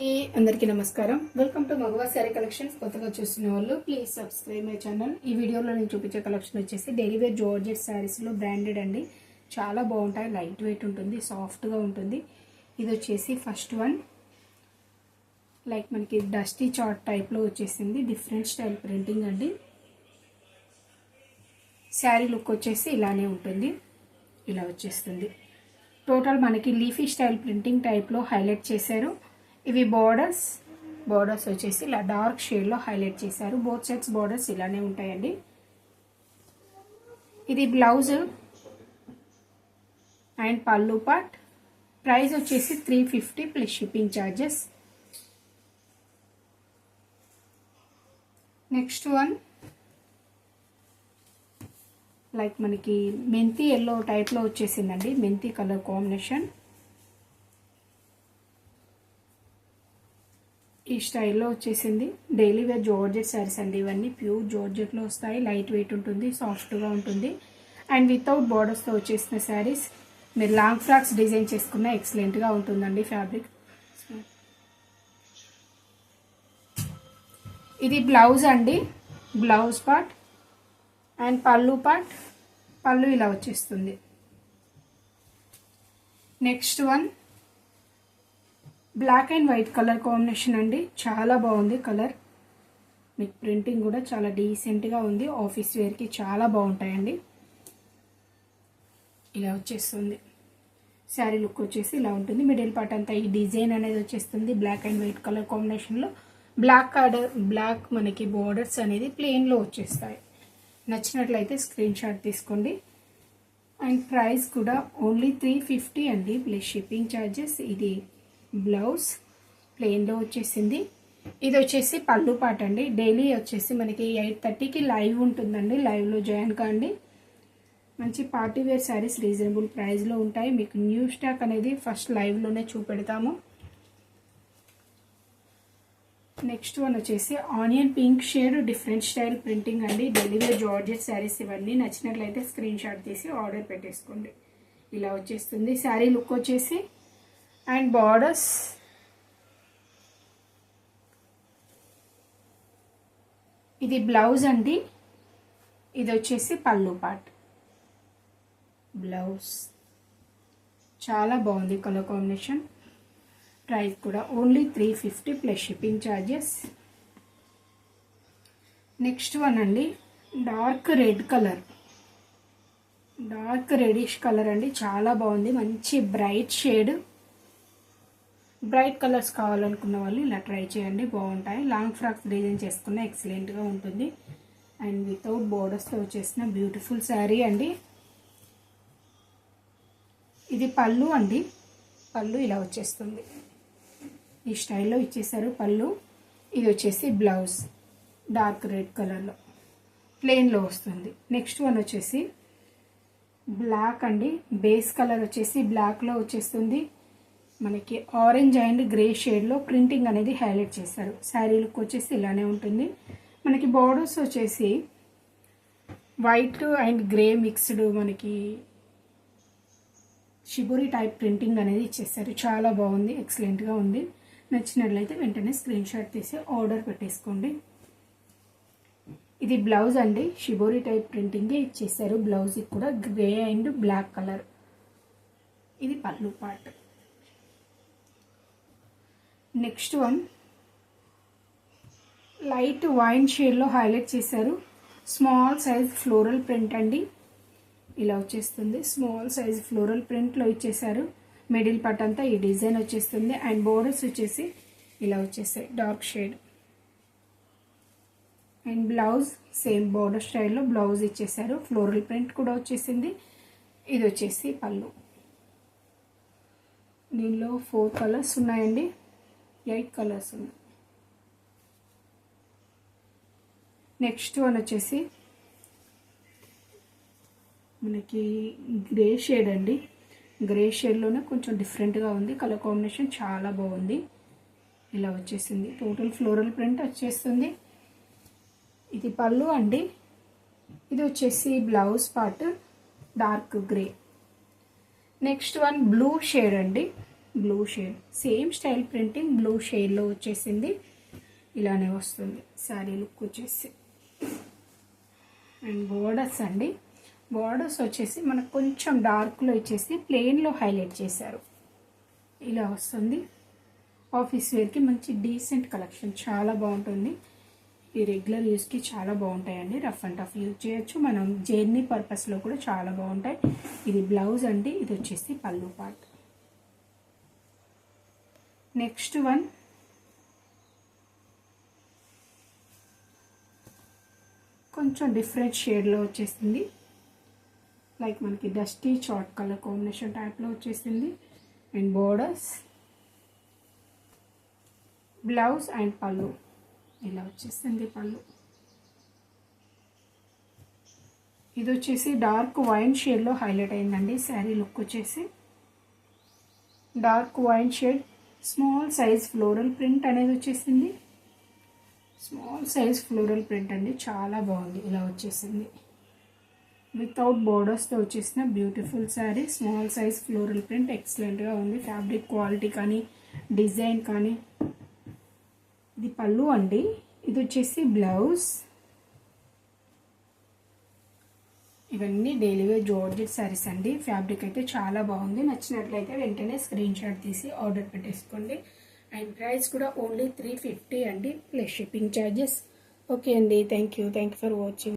అందరికీ నమస్కారం. Welcome to మగవా శారీ కలెక్షన్స్. కొత్తగా చూస్తున్న వాళ్ళు ప్లీజ్ సబ్స్క్రైబ్ మై ఛానల్. ఈ వీడియోలో నేను చూపించే కలెక్షన్ వచ్చేసి డైలీ వేర్ జార్జెట్ శారీస్లో బ్రాండెడ్ అండి. చాలా బాగుంటాయి, లైట్ వెయిట్ ఉంటుంది, సాఫ్ట్గా ఉంటుంది. ఇది వచ్చేసి ఫస్ట్ వన్ లైక్ మనకి డస్టీ చార్ట్ టైప్లో వచ్చేసింది. డిఫరెంట్ స్టైల్ ప్రింటింగ్ అండి. శారీ లుక్ వచ్చేసి ఇలానే ఉంటుంది, ఇలా వచ్చేస్తుంది. టోటల్ మనకి లీఫీ స్టైల్ ప్రింటింగ్ టైప్లో హైలైట్ చేశారు. ఇవి బోర్డర్స్ వచ్చేసి ఇలా డార్క్ షేడ్లో హైలైట్ చేశారు. బోత్ సైడ్స్ బోర్డర్స్ ఇలానే ఉంటాయండి. ఇది బ్లౌజ్ అండ్ పళ్ళు పార్ట్. ప్రైస్ వచ్చేసి 350 plus shipping charges. Next one like మనకి మెంతి ఎల్లో టైప్లో వచ్చేసిందండి. మెంతి కలర్ కాంబినేషన్ ఈ స్టైల్లో వచ్చేసింది. డైలీ వేర్ జార్జెట్ శారీస్ అండి ఇవన్నీ. ప్యూర్ జార్జెట్లో వస్తాయి, లైట్ వెయిట్ ఉంటుంది, సాఫ్ట్గా ఉంటుంది అండ్ వితౌట్ బార్డర్స్తో వచ్చేసిన శారీస్. మీరు లాంగ్ ఫ్రాక్స్ డిజైన్ చేసుకున్న ఎక్సలెంట్గా ఉంటుందండి ఫ్యాబ్రిక్. ఇది బ్లౌజ్ అండి, బ్లౌజ్ పార్ట్ అండ్ పళ్ళు పార్ట్. పళ్ళు ఇలా వచ్చేస్తుంది. Next one black and white colour combination అండి. చాలా బాగుంది కలర్. మీకు ప్రింటింగ్ కూడా చాలా డీసెంట్గా ఉంది. ఆఫీస్ వేర్కి చాలా బాగుంటాయండి. ఇలా వచ్చేస్తుంది. శారీ లుక్ వచ్చేసి ఇలా ఉంటుంది. మిడిల్ పార్ట్ అంతా ఈ డిజైన్ అనేది వచ్చేస్తుంది. బ్లాక్ అండ్ వైట్ కలర్ కాంబినేషన్లో బ్లాక్ మనకి బోర్డర్స్ అనేది ప్లెయిన్లో వచ్చేస్తాయి. నచ్చినట్లయితే స్క్రీన్ షాట్ తీసుకోండి. అండ్ ప్రైస్ కూడా ఓన్లీ 350 అండి ప్లస్ షిప్పింగ్ ఛార్జెస్. ఇది బ్లౌజ్ ప్లెయిన్లో వచ్చేసింది. ఇది వచ్చేసి పళ్ళు పాట అండి. డైలీ వచ్చేసి మనకి 8:30కి లైవ్ ఉంటుందండి. లైవ్లో జాయిన్ కాండి. మంచి పార్టీ వేర్ శారీస్ రీజనబుల్ ప్రైస్లో ఉంటాయి. మీకు న్యూ స్టాక్ అనేది ఫస్ట్ లైవ్లోనే చూపెడతాము. నెక్స్ట్ వన్ వచ్చేసి onion pink shade different style printing అండి. డైలీ వేర్ జార్జెట్ శారీస్ ఇవన్నీ. నచ్చినట్లయితే స్క్రీన్ షాట్ తీసి ఆర్డర్ పెట్టేసుకోండి. ఇలా వచ్చేస్తుంది శారీ లుక్ వచ్చేసి. అండ్ బార్డర్స్ ఇది బ్లౌజ్ అండి. ఇది వచ్చేసి పళ్ళు పార్ట్. బ్లౌజ్ చాలా బాగుంది కలర్ కాంబినేషన్. ప్రైస్ కూడా only 350 plus shipping charges. Next one అండి dark red colour, dark reddish colour అండి. చాలా బాగుంది, మంచి బ్రైట్ షేడ్. బ్రైట్ కలర్స్ కావాలనుకున్న వాళ్ళు ఇలా ట్రై చేయండి, బాగుంటాయి. లాంగ్ ఫ్రాక్స్ డిజైన్ చేసుకున్న ఎక్సలెంట్గా ఉంటుంది. అండ్ వితౌట్ బోర్డర్స్తో వచ్చేసిన బ్యూటిఫుల్ శారీ అండి. ఇది పళ్ళు అండి. పళ్ళు ఇలా వచ్చేస్తుంది. ఈ స్టైల్లో ఇచ్చేసారు పళ్ళు. ఇది వచ్చేసి బ్లౌజ్ డార్క్ రెడ్ కలర్లో ప్లెయిన్లో వస్తుంది. నెక్స్ట్ వన్ వచ్చేసి బ్లాక్ అండి. బేస్ కలర్ వచ్చేసి బ్లాక్లో వచ్చేస్తుంది. మనకి ఆరెంజ్ అండ్ గ్రే షేడ్లో ప్రింటింగ్ అనేది హైలైట్ చేశారు. శారీ లుక్ వచ్చేసి ఇలానే ఉంటుంది. మనకి బోర్డర్స్ వచ్చేసి వైట్ అండ్ గ్రే మిక్స్డ్ మనకి షిబోరి టైప్ ప్రింటింగ్ అనేది ఇచ్చేసారు. చాలా బాగుంది, ఎక్సలెంట్గా ఉంది. నచ్చినట్లయితే వెంటనే స్క్రీన్ షాట్ తీసి ఆర్డర్ పెట్టేసుకోండి. ఇది బ్లౌజ్ అండి. షిబోరి టైప్ ప్రింటింగే ఇచ్చేసారు. బ్లౌజ్కి కూడా గ్రే అండ్ బ్లాక్ కలర్. ఇది పళ్ళు part. Next one light wine షేడ్లో హైలైట్ చేశారు. స్మాల్ సైజ్ ఫ్లోరల్ ప్రింట్ అండి. ఇలా వచ్చేస్తుంది. స్మాల్ సైజ్ ఫ్లోరల్ ప్రింట్లో ఇచ్చేసారు. మిడిల్ పార్ట్ అంతా ఈ డిజైన్ వచ్చేస్తుంది. అండ్ బోర్డర్స్ వచ్చేసి ఇలా వచ్చేసాయి dark shade. And blouse same border స్టైల్లో బ్లౌజ్ ఇచ్చేసారు. ఫ్లోరల్ ప్రింట్ కూడా వచ్చేసింది. ఇది వచ్చేసి పళ్ళు. దీనిలో 4 కలర్స్ ఉన్నాయండి, 8 కలర్స్ ఉన్నాయి. నెక్స్ట్ వన్ వచ్చేసి మనకి గ్రే షేడ్ అండి. గ్రే షేడ్లోనే కొంచెం డిఫరెంట్గా ఉంది. కలర్ కాంబినేషన్ చాలా బాగుంది. ఇలా వచ్చేసింది. టోటల్ ఫ్లోరల్ ప్రింట్ వచ్చేస్తుంది. ఇది పళ్ళు అండి. ఇది వచ్చేసి blouse part dark grey. Next one blue shade అండి. Blue shade, same style printing blue షేడ్లో వచ్చేసింది. ఇలానే వస్తుంది శారీ లుక్ వచ్చేసి. అండ్ బోర్డర్స్ అండి, బోర్డర్స్ వచ్చేసి మనకు కొంచెం డార్క్లో ఇచ్చేసి ప్లెయిన్లో హైలైట్ చేశారు. ఇలా వస్తుంది. ఆఫీస్ వేర్కి మంచి డీసెంట్ కలెక్షన్, చాలా బాగుంటుంది. ఈ రెగ్యులర్ యూస్కి చాలా బాగుంటాయండి. రఫ్ అండ్ టఫ్ యూజ్ చేయొచ్చు, మనం జర్నీ పర్పస్లో కూడా చాలా బాగుంటాయి. ఇది బ్లౌజ్ అండి, ఇది వచ్చేసి పళ్ళు పార్ట్. నెక్స్ట్ వన్ కొంచెం డిఫరెంట్ షేడ్లో వచ్చేసింది. లైక్ మనకి డస్టీ చాట్ కలర్ కాంబినేషన్ టైప్లో వచ్చేసింది. అండ్ బోర్డర్స్, బ్లౌజ్ అండ్ పళ్ళు ఇలా వచ్చేసింది. పళ్ళు ఇది వచ్చేసి డార్క్ వైన్ షేడ్లో హైలైట్ అయిందండి. శారీ లుక్ వచ్చేసి dark wine shade, small size floral print అనేది వచ్చేసింది. స్మాల్ సైజ్ ఫ్లోరల్ ప్రింట్ అండి, చాలా బాగుంది. ఇలా వచ్చేసింది వితౌట్ బోర్డర్స్తో వచ్చేసిన beautiful sari. Small size floral print ఎక్సలెంట్గా ఉంది. ఫ్యాబ్రిక్ క్వాలిటీ కానీ డిజైన్ కానీ. ఇది పళ్ళు అండి, ఇది వచ్చేసి బ్లౌజ్. ఇవన్నీ డైలీ వేర్ జార్జెట్ శారీస్ అండి. ఫ్యాబ్రిక్ అయితే చాలా బాగుంది. నచ్చినట్లయితే వెంటనే స్క్రీన్ షాట్ తీసి ఆర్డర్ పెట్టేసుకోండి. అండ్ ప్రైస్ కూడా ఓన్లీ 350 అండి, ప్లస్ షిప్పింగ్ ఛార్జెస్. ఓకే అండి, థ్యాంక్ యూ ఫర్ వాచింగ్.